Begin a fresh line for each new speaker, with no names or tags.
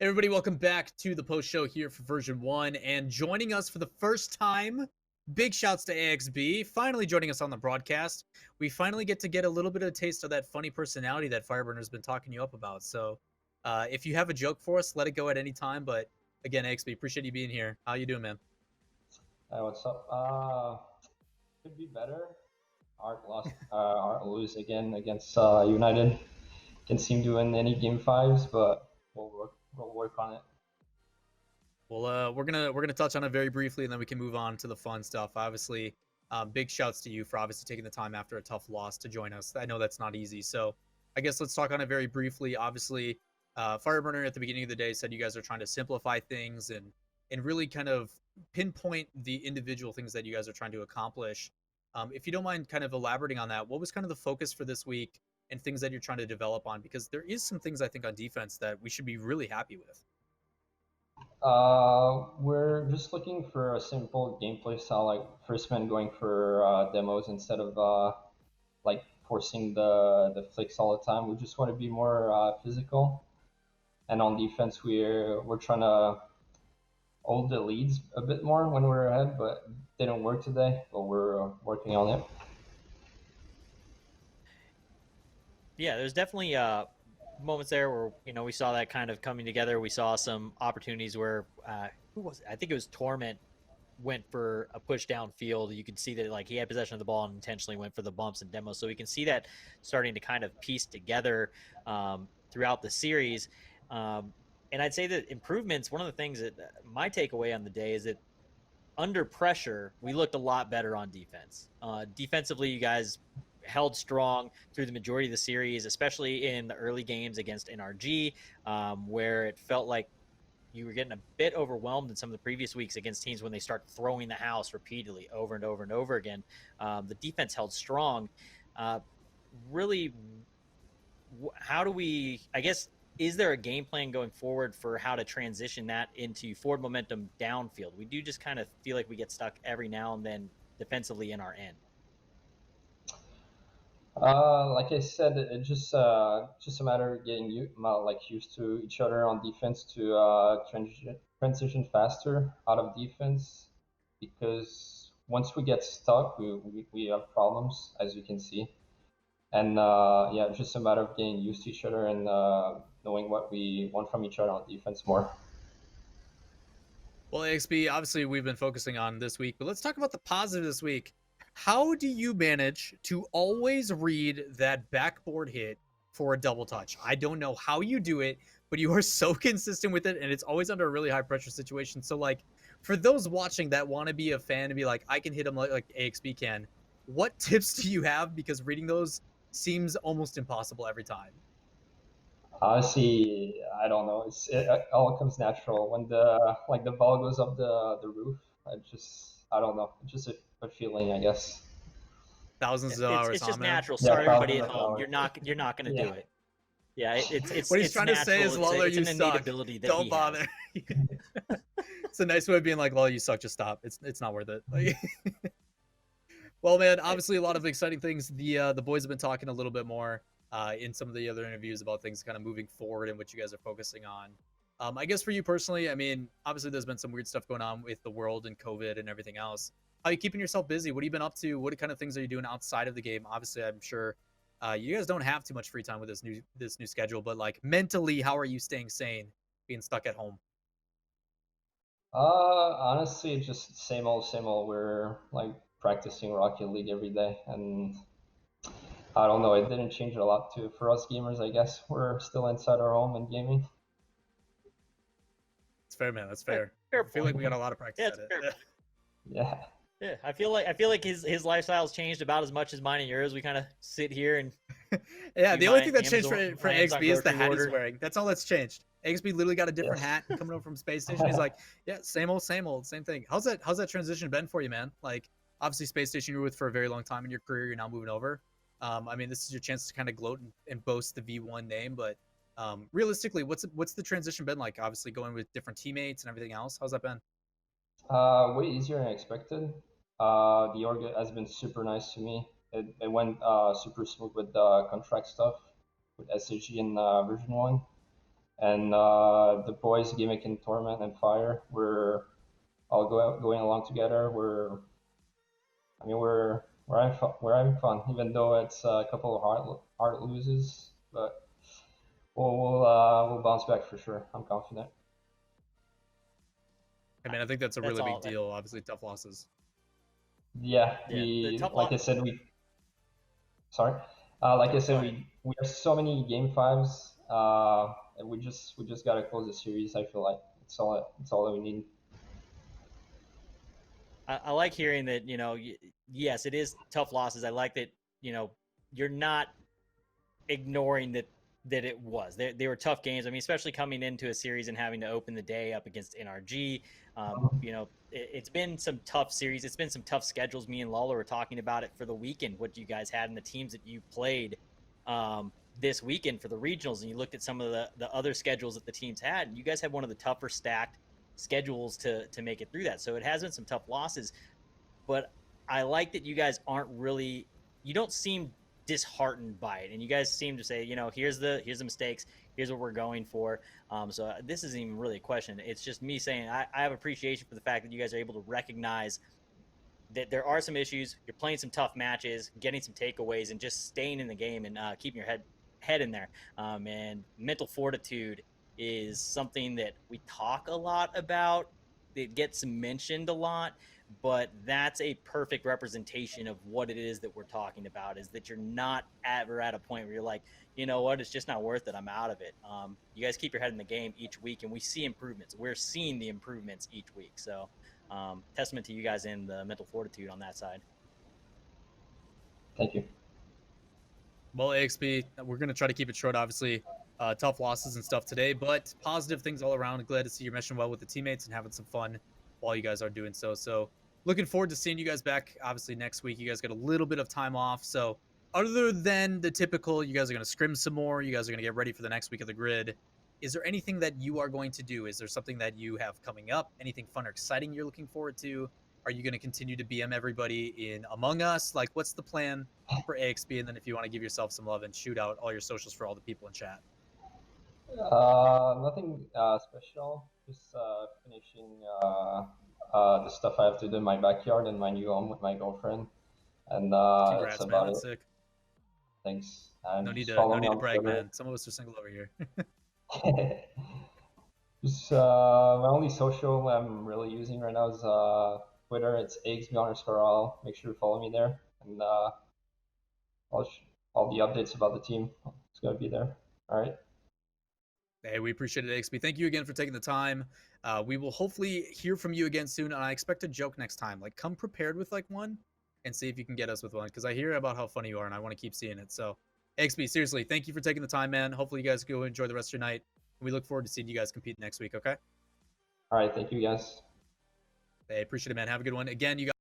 Everybody, welcome back to the post show here for version 1. And joining us for the first time, big shouts to AxB, finally joining us on the broadcast. We finally get to get a little bit of a taste of that funny personality that Fireburner's been talking you up about. So if you have a joke for us, let it go at any time. But again, AxB, appreciate you being here. How you doing, man?
Hey, what's up? Could be better. Art lose again against United. Can seem to win any game fives, but we'll work on it.
Well, we're gonna touch on it very briefly, and then we can move on to the fun stuff. Obviously, big shouts to you for obviously taking the time after a tough loss to join us. I know that's not easy, so I guess let's talk on it very briefly. Obviously, Fireburner at the beginning of the day said you guys are trying to simplify things and really kind of pinpoint the individual things that you guys are trying to accomplish. If you don't mind, kind of elaborating on that, what was kind of the focus for this week and things that you're trying to develop on? Because there is some things I think on defense that we should be really happy with.
We're just looking for a simple gameplay style, like first man going for demos instead of like forcing the flicks all the time. We just want to be more physical. And on defense, we're trying to hold the leads a bit more when we're ahead, but they don't work today. But we're working on it.
Yeah, there's definitely moments there where we saw that kind of coming together. We saw some opportunities where who was it? I think it was Torment went for a push downfield. You could see that like he had possession of the ball and intentionally went for the bumps and demos. So we can see that starting to kind of piece together throughout the series. And I'd say that improvements. One of the things that my takeaway on the day is that under pressure, we looked a lot better on defense. Defensively, you guys held strong through the majority of the series, especially in the early games against NRG, where it felt like you were getting a bit overwhelmed in some of the previous weeks against teams when they start throwing the house repeatedly over and over and over again. The defense held strong. Really, how do we, I guess, is there a game plan going forward for how to transition that into forward momentum downfield? We do just kind of feel like we get stuck every now and then defensively in our end.
Like I said, it's just a matter of getting used to each other on defense to transition faster out of defense, because once we get stuck, we have problems, as you can see. And yeah, it's just a matter of getting used to each other and knowing what we want from each other on defense more.
Well, AxB, obviously we've been focusing on this week, but let's talk about the positive this week. How do you manage to always read that backboard hit for a double touch? I don't know how you do it, but you are so consistent with it, and it's always under a really high pressure situation. So, like, for those watching that want to be a fan and be like, I can hit him like AxB can, what tips do you have? Because reading those seems almost impossible every time.
Honestly, I don't know. It all comes natural when the ball goes up the roof. I don't know. It's just a feeling, I guess.
Thousands of hours.
It's just
man.
natural.
Yeah,
Sorry, everybody
thousands
at
of
home.
hours.
You're not going to
Yeah.
do it. Yeah, it's
what he's
it's
trying
natural.
to say is, Lawler, you
it's an innate
suck.
ability that
Don't
he
bother. It's a nice way of being like, Lawler, you suck. Just stop. It's not worth it. Like, well, man, obviously a lot of exciting things. The boys have been talking a little bit more in some of the other interviews about things kind of moving forward and what you guys are focusing on. I guess for you personally, I mean, obviously there's been some weird stuff going on with the world and COVID and everything else. How are you keeping yourself busy? What have you been up to? What kind of things are you doing outside of the game? Obviously, I'm sure you guys don't have too much free time with this new schedule, but like mentally, how are you staying sane, being stuck at home?
Honestly, just same old, same old. We're like practicing Rocket League every day, and I don't know. It didn't change a lot too for us gamers. I guess we're still inside our home and gaming.
It's fair, man. That's fair.
Fair
I feel like
point.
we got a lot of practice
Yeah,
at
it's
it.
fair.
Yeah.
Yeah, I feel like his lifestyle's changed about as much as mine and yours. We kind of sit here and
Yeah,
do
the only
my
thing that changed
Amazon-
for
my Amazon
AxB is the
grocery
hat
order.
he's wearing. That's all that's changed. AxB literally got a different
Yes.
hat coming over from Space Station. He's like, yeah, same old, same thing. How's that transition been for you, man? Like, obviously Space Station you were with for a very long time in your career. You're now moving over. I mean, this is your chance to kind of gloat and boast the V1 name, but realistically, what's the transition been like? Obviously, going with different teammates and everything else. How's that been?
Way easier than expected. The org has been super nice to me. It went super smooth with the contract stuff with SAG and version 1. and the boys Gimmick and Torment and Fire, we're all going along together. We're we're having fun, even though it's a couple of hard loses, but we'll bounce back for sure. I'm confident.
I mean, I think that's a
That's
really
all.
big deal. Obviously, tough losses.
Yeah,
The tough
like I said, sorry. Like I said, we have so many game fives, and we just gotta close the series. I feel like it's all that we need.
I like hearing that, yes, it is tough losses. I like that, you're not ignoring that it was. They were tough games. I mean, especially coming into a series and having to open the day up against NRG. It's been some tough series. It's been some tough schedules. Me and Lawler were talking about it for the weekend, what you guys had and the teams that you played this weekend for the regionals. And you looked at some of the other schedules that the teams had. And you guys had one of the tougher stacked schedules to make it through that. So it has been some tough losses. But I like that you guys you don't seem disheartened by it, and you guys seem to say, here's the mistakes, here's what we're going for. So this isn't even really a question. It's just me saying I have appreciation for the fact that you guys are able to recognize that there are some issues. You're playing some tough matches, getting some takeaways, and just staying in the game and keeping your head in there. And mental fortitude is something that we talk a lot about. It gets mentioned a lot, but that's a perfect representation of what it is that we're talking about, is that you're not ever at a point where you're like, you know what, it's just not worth it, I'm out of it. You guys keep your head in the game each week, and we see improvements. We're seeing the improvements each week. So testament to you guys in the mental fortitude on that side.
Thank you.
Well, AxB, we're going to try to keep it short, obviously. Tough losses and stuff today, but positive things all around. Glad to see you're meshing well with the teammates and having some fun while you guys are doing so. So looking forward to seeing you guys back, obviously, next week. You guys got a little bit of time off. So other than the typical, you guys are going to scrim some more. You guys are going to get ready for the next week of the grid. Is there anything that you are going to do? Is there something that you have coming up? Anything fun or exciting you're looking forward to? Are you going to continue to BM everybody in Among Us? Like, what's the plan for AxB? And then if you want to give yourself some love and shoot out all your socials for all the people in chat.
Nothing special. Just finishing the stuff I have to do in my backyard and my new home with my girlfriend. And
Congrats,
that's
man.
about
That's
it.
sick.
Thanks. And
No need
just
to brag, man. Some of us are single over here.
Just my only social I'm really using right now is Twitter. It's AxB_all. Make sure to follow me there, and all the updates about the team. It's gonna be there. All right.
Hey, we appreciate it, AxB. Thank you again for taking the time. We will hopefully hear from you again soon, and I expect a joke next time. Like, come prepared with like one, and see if you can get us with one, because I hear about how funny you are, and I want to keep seeing it. So, AxB, seriously, thank you for taking the time, man. Hopefully, you guys go enjoy the rest of your night. We look forward to seeing you guys compete next week. Okay.
All right. Thank you, guys.
Hey, appreciate it, man. Have a good one. Again, you guys.